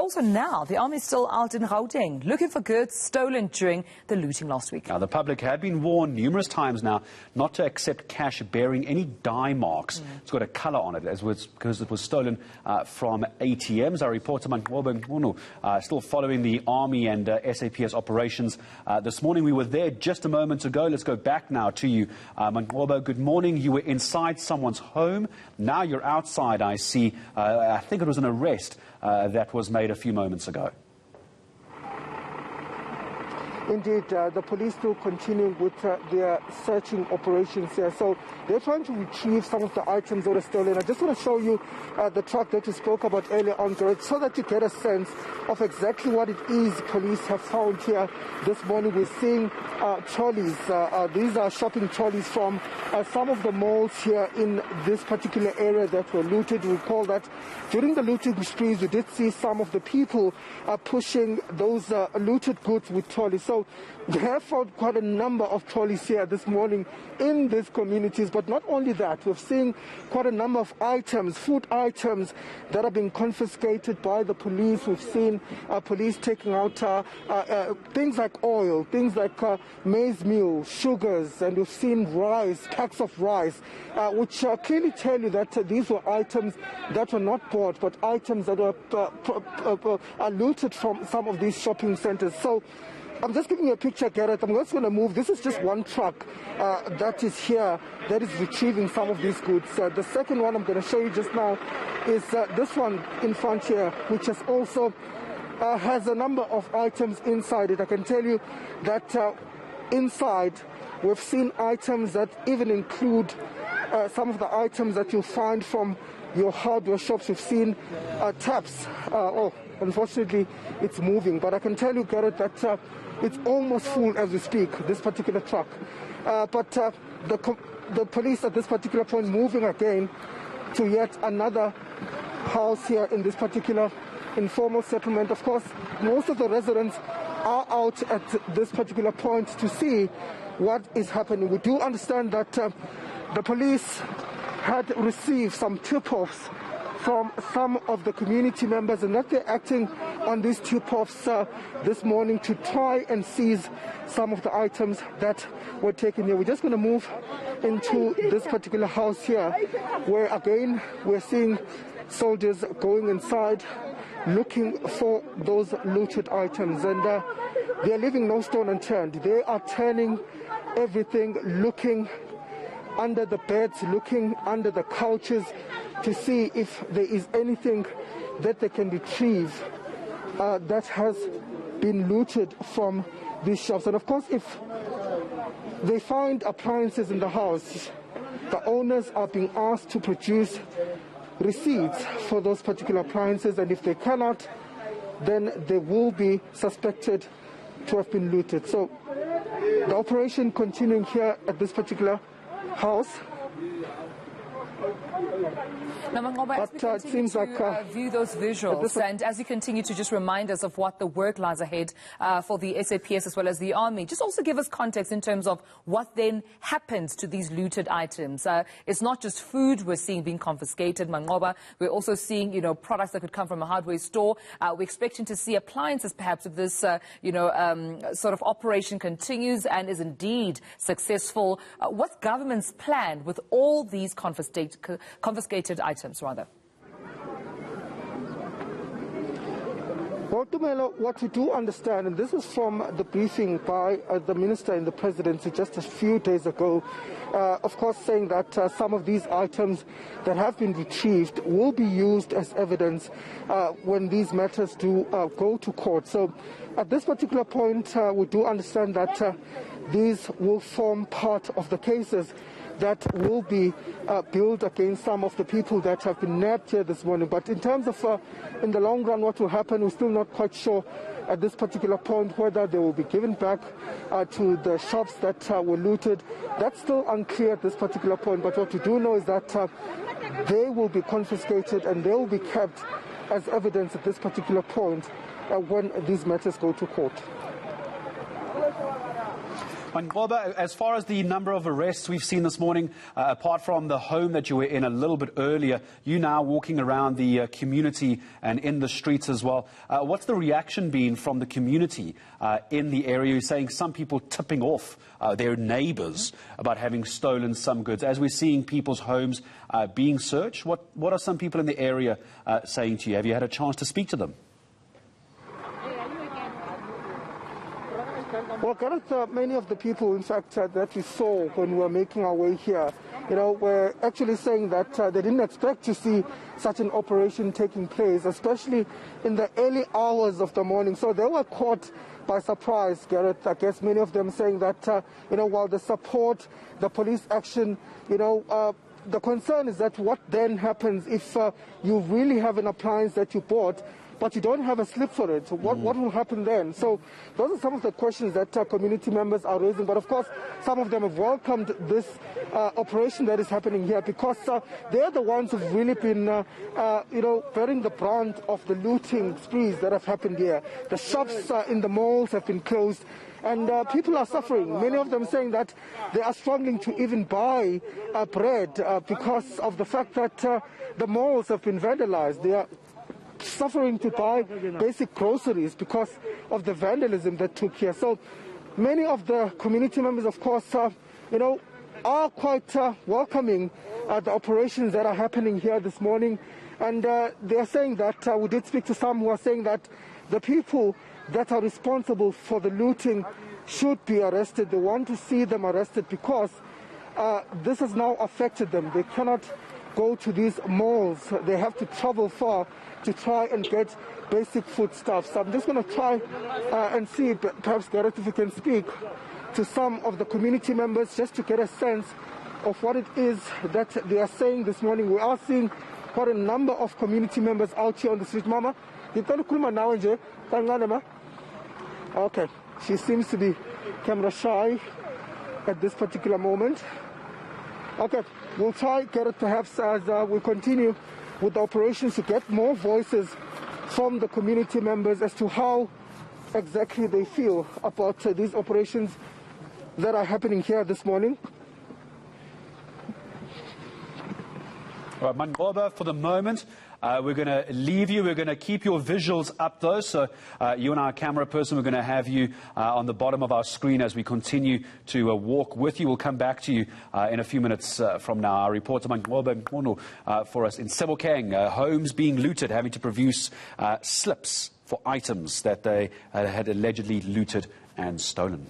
also now, the army is still out in Gauteng looking for goods stolen during the looting last week. Now, the public have been warned numerous times now not to accept cash bearing any dye marks. It's got a colour on it because it was stolen from ATMs. Our reporter Manqoba Mchunu still following the army and SAPS operations. This morning we were there just a moment ago. Let's go back now to you. Manqoba, good morning. You were inside someone's home. Now you're outside, I see. I think it was an arrest that was made a few moments ago. Indeed, the police still continuing with their searching operations here. So they're trying to retrieve some of the items that are stolen. I just want to show you the truck that you spoke about earlier on, Gareth, so that you get a sense of exactly what it is police have found here this morning. We're seeing trolleys. These are shopping trolleys from some of the malls here in this particular area that were looted. Recall that during the looting sprees, we did see some of the people pushing those looted goods with trolleys. So they have found quite a number of trolleys here this morning in these communities. But not only that, we've seen quite a number of items, food items, that are being confiscated by the police. We've seen police taking out things like oil, things like maize meal, sugars, and we've seen rice, packs of rice, which clearly tell you that these were items that were not bought, but items that were looted from some of these shopping centers. So I'm just giving you a picture, Gareth. I'm just going to move. This is just one truck that is here that is retrieving some of these goods. The second one I'm going to show you just now is this one in front here, which has also has a number of items inside it. I can tell you that inside we've seen items that even include some of the items that you'll find from your hardware shops. We've seen taps. Unfortunately, it's moving. But I can tell you, Gareth, that it's almost full as we speak, this particular truck. But the police at this particular point moving again to yet another house here in this particular informal settlement. Of course, most of the residents are out at this particular point to see what is happening. We do understand that the police had received some tip-offs from some of the community members, and that they're acting on these tip-offs this morning to try and seize some of the items that were taken here. We're just going to move into this particular house here, where again we're seeing soldiers going inside looking for those looted items, and they're leaving no stone unturned. They are turning everything, looking under the beds, looking under the couches to see if there is anything that they can retrieve that has been looted from these shops. And of course, if they find appliances in the house, the owners are being asked to produce receipts for those particular appliances, and if they cannot, then they will be suspected to have been looted. So the operation continuing here at this particular house. Now, Manqoba, as we continue to view those visuals, and as you continue to just remind us of what the work lies ahead for the SAPS as well as the army, just also give us context in terms of what then happens to these looted items. It's not just food we're seeing being confiscated, Manqoba. We're also seeing, products that could come from a hardware store. We're expecting to see appliances, perhaps, if this, sort of operation continues and is indeed successful. What's government's plan with all these confiscated items, rather? Well, Tumelo, what we do understand, and this is from the briefing by the Minister in the Presidency just a few days ago, of course saying that some of these items that have been retrieved will be used as evidence when these matters do go to court. So at this particular point, we do understand that these will form part of the cases that will be built against some of the people that have been nabbed here this morning. But in terms of, in the long run, what will happen, we're still not quite sure at this particular point whether they will be given back to the shops that were looted. That's still unclear at this particular point. But what we do know is that they will be confiscated and they will be kept as evidence at this particular point when these matters go to court. Manqoba, as far as the number of arrests we've seen this morning, apart from the home that you were in a little bit earlier, you now walking around the community and in the streets as well. What's the reaction been from the community in the area? You're saying some people tipping off their neighbours about having stolen some goods. As we're seeing people's homes being searched, what are some people in the area saying to you? Have you had a chance to speak to them? Well, Gareth, many of the people, in fact, that we saw when we were making our way here, were actually saying that they didn't expect to see such an operation taking place, especially in the early hours of the morning. So they were caught by surprise, Gareth. I guess many of them saying that, while they support the police action, the concern is that what then happens if you really have an appliance that you bought, but you don't have a slip for it. What will happen then? So those are some of the questions that community members are raising. But of course, some of them have welcomed this operation that is happening here because they're the ones who've really been, bearing the brunt of the looting sprees that have happened here. The shops in the malls have been closed. And people are suffering. Many of them saying that they are struggling to even buy bread because of the fact that the malls have been vandalized. They are suffering to buy basic groceries because of the vandalism that took here. So many of the community members, of course, are quite welcoming the operations that are happening here this morning. And they are saying that, we did speak to some who are saying that the people that are responsible for the looting should be arrested. They want to see them arrested because this has now affected them. They cannot go to these malls. They have to travel far to try and get basic foodstuffs. So I'm just going to try and see, perhaps, Gareth, if you can speak to some of the community members just to get a sense of what it is that they are saying this morning. We are seeing quite a number of community members out here on the street. Mama, okay, she seems to be camera shy at this particular moment. Okay, we'll try, Gareth, perhaps as we continue with the operations to get more voices from the community members as to how exactly they feel about these operations that are happening here this morning. All right, Manqoba, for the moment, we're going to leave you. We're going to keep your visuals up, though. So you and our camera person, we're going to have you on the bottom of our screen as we continue to walk with you. We'll come back to you in a few minutes from now. Our reporter, Manqoba Mchunu, for us in Gauteng, homes being looted, having to produce slips for items that they had allegedly looted and stolen.